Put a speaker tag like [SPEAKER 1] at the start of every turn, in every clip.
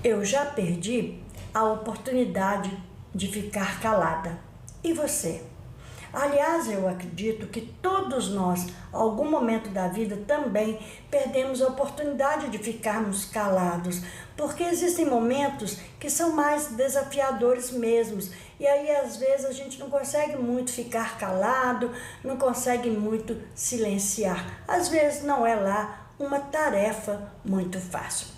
[SPEAKER 1] Eu já perdi a oportunidade de ficar calada. E você? Aliás, eu acredito que todos nós, em algum momento da vida, também perdemos a oportunidade de ficarmos calados, porque existem momentos que são mais desafiadores mesmos, e aí às vezes a gente não consegue muito ficar calado, não consegue muito silenciar. Às vezes não é lá uma tarefa muito fácil.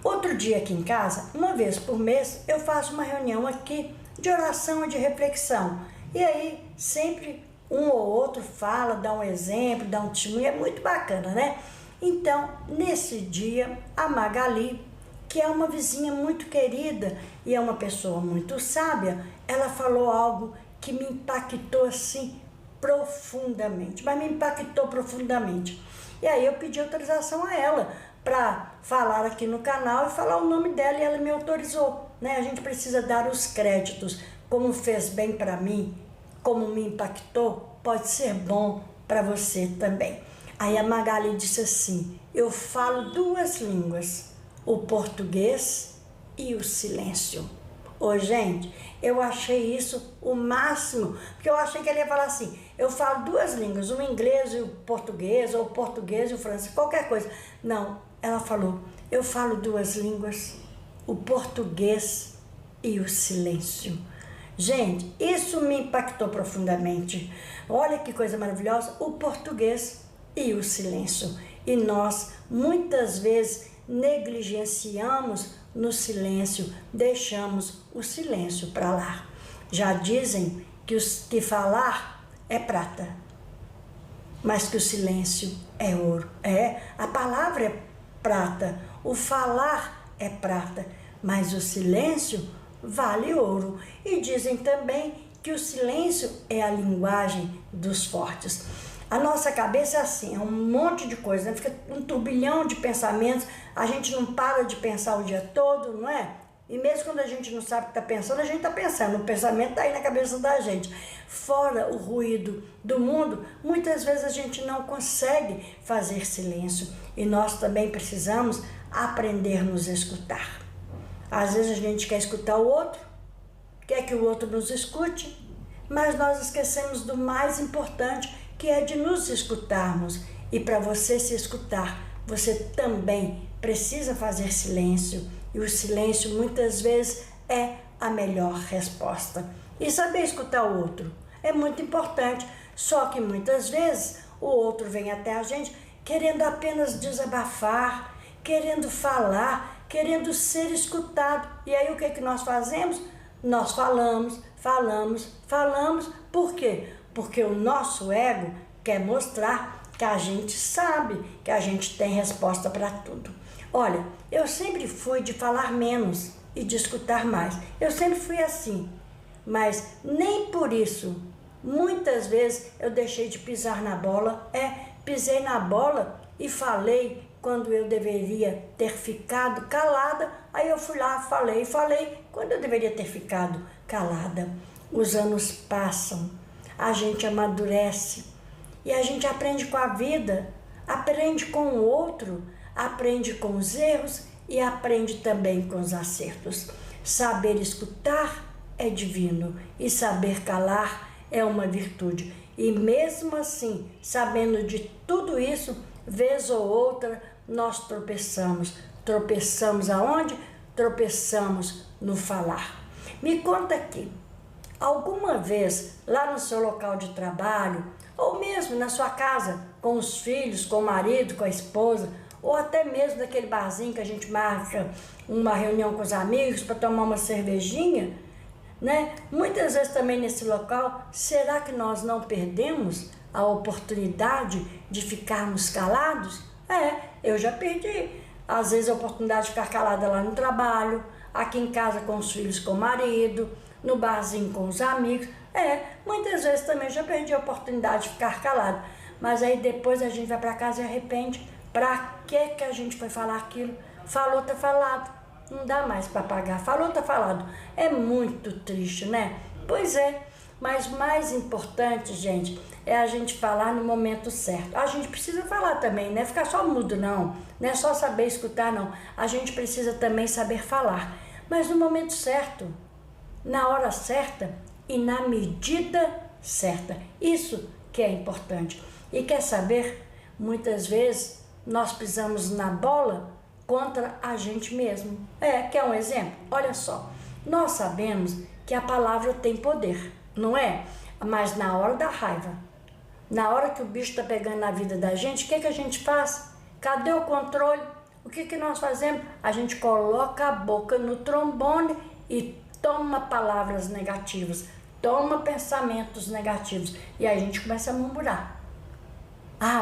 [SPEAKER 1] Outro dia aqui em casa, uma vez por mês, eu faço uma reunião aqui de oração e de reflexão. E aí sempre um ou outro fala, dá um exemplo, dá um testemunho, é muito bacana, né? Então, nesse dia, a Magali, que é uma vizinha muito querida e é uma pessoa muito sábia, ela falou algo que me impactou assim profundamente, mas me impactou profundamente. E aí eu pedi autorização a ela para falar aqui no canal e falar o nome dela, e ela me autorizou, né? A gente precisa dar os créditos, como fez bem para mim, como me impactou, pode ser bom para você também. Aí a Magali disse assim: eu falo duas línguas, o português e o silêncio. Ô, gente, eu achei isso o máximo, porque eu achei que ele ia falar assim: eu falo duas línguas, o inglês e o português, ou o português e o francês, qualquer coisa. Não, ela falou: eu falo duas línguas, o português e o silêncio. Gente, isso me impactou profundamente. Olha que coisa maravilhosa, o português e o silêncio. E nós, muitas vezes, negligenciamos no silêncio, deixamos o silêncio para lá. Já dizem que falar é prata, mas que o silêncio é ouro. A palavra é prata, o falar é prata, mas o silêncio vale ouro. E dizem também que o silêncio é a linguagem dos fortes. A nossa cabeça é assim, é um monte de coisa, né? Fica um turbilhão de pensamentos, a gente não para de pensar o dia todo, não é? E mesmo quando a gente não sabe o que está pensando, a gente está pensando, o pensamento está aí na cabeça da gente. Fora o ruído do mundo, muitas vezes a gente não consegue fazer silêncio, e nós também precisamos aprender a nos escutar. Às vezes a gente quer escutar o outro, quer que o outro nos escute, mas nós esquecemos do mais importante, que é de nos escutarmos. E para você se escutar, você também precisa fazer silêncio. E o silêncio muitas vezes é a melhor resposta. E saber escutar o outro é muito importante, só que muitas vezes o outro vem até a gente querendo apenas desabafar, querendo falar, querendo ser escutado. E aí o que é que nós fazemos? Nós falamos. Por quê? Porque o nosso ego quer mostrar que a gente sabe, que a gente tem resposta para tudo. Olha, eu sempre fui de falar menos e de escutar mais. Eu sempre fui assim, mas nem por isso, muitas vezes eu deixei de pisar na bola. Pisei na bola e falei quando eu deveria ter ficado calada. Aí eu fui lá, falei quando eu deveria ter ficado calada. Os anos passam, a gente amadurece e a gente aprende com a vida, aprende com o outro, aprende com os erros e aprende também com os acertos. Saber escutar é divino e saber calar é uma virtude. E mesmo assim, sabendo de tudo isso, vez ou outra nós tropeçamos. Tropeçamos aonde? Tropeçamos no falar. Me conta aqui, alguma vez lá no seu local de trabalho, ou mesmo na sua casa, com os filhos, com o marido, com a esposa, ou até mesmo naquele barzinho que a gente marca uma reunião com os amigos para tomar uma cervejinha, né? Muitas vezes também nesse local, será que nós não perdemos a oportunidade de ficarmos calados? Eu já perdi, às vezes, a oportunidade de ficar calada lá no trabalho, aqui em casa com os filhos, com o marido, no barzinho com os amigos. Muitas vezes também já perdi a oportunidade de ficar calado, mas aí depois a gente vai para casa e arrepende. Pra que a gente foi falar aquilo? Falou, tá falado, não dá mais para pagar. Falou, tá falado. É muito triste, né? Pois é, Mas mais importante, gente, é a gente falar no momento certo. A gente precisa falar também, não é ficar só mudo, não. Não é só saber escutar, não. A gente precisa também saber falar. Mas no momento certo, na hora certa e na medida certa. Isso que é importante. E quer saber? Muitas vezes nós pisamos na bola contra a gente mesmo. Quer um exemplo? Olha só, nós sabemos que a palavra tem poder, não é? Mas na hora da raiva, na hora que o bicho está pegando na vida da gente, o que a gente faz? Cadê o controle? O que nós fazemos? A gente coloca a boca no trombone e toma palavras negativas, toma pensamentos negativos e aí a gente começa a murmurar.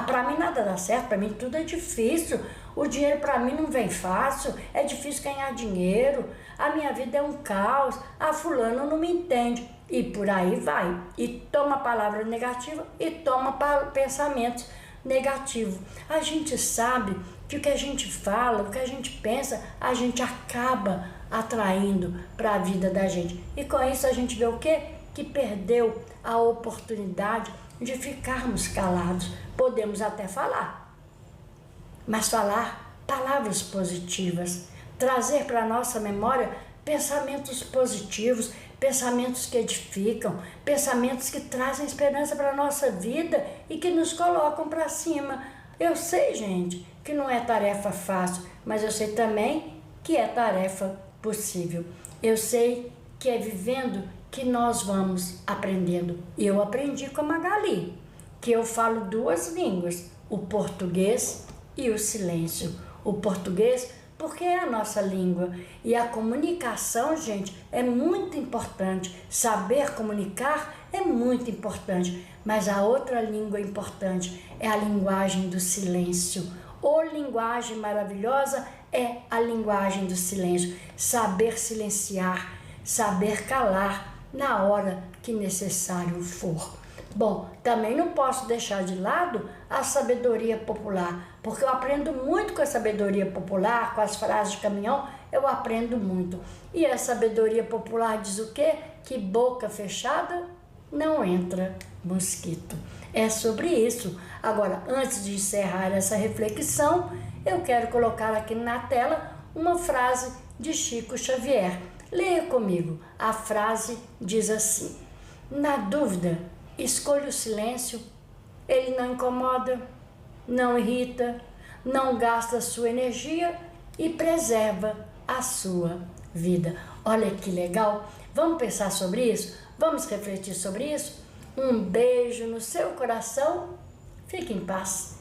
[SPEAKER 1] Para mim nada dá certo, para mim tudo é difícil, o dinheiro para mim não vem fácil, é difícil ganhar dinheiro, a minha vida é um caos, fulano não me entende, e por aí vai, e toma palavra negativa e toma pensamentos negativos. A gente sabe que o que a gente fala, o que a gente pensa, a gente acaba atraindo para a vida da gente, e com isso a gente vê o quê? Que perdeu a oportunidade de ficarmos calados. Podemos até falar, mas falar palavras positivas, trazer para a nossa memória pensamentos positivos, pensamentos que edificam, pensamentos que trazem esperança para a nossa vida e que nos colocam para cima. Eu sei, gente, que não é tarefa fácil, mas eu sei também que é tarefa possível. Eu sei que é vivendo que nós vamos aprendendo. Eu aprendi com a Magali, que eu falo 2 línguas, o português e o silêncio. O português porque é a nossa língua e a comunicação, gente, é muito importante. Saber comunicar é muito importante, mas a outra língua importante é a linguagem do silêncio. Ou linguagem maravilhosa é a linguagem do silêncio. Saber silenciar, saber calar na hora que necessário for. Bom, também não posso deixar de lado a sabedoria popular, porque eu aprendo muito com a sabedoria popular, com as frases de caminhão, eu aprendo muito. E a sabedoria popular diz o quê? Que boca fechada não entra mosquito. É sobre isso. Agora, antes de encerrar essa reflexão, eu quero colocar aqui na tela uma frase de Chico Xavier. Leia comigo. A frase diz assim: na dúvida, escolha o silêncio. Ele não incomoda, não irrita, não gasta sua energia e preserva a sua vida. Olha que legal. Vamos pensar sobre isso? Vamos refletir sobre isso? Um beijo no seu coração. Fique em paz.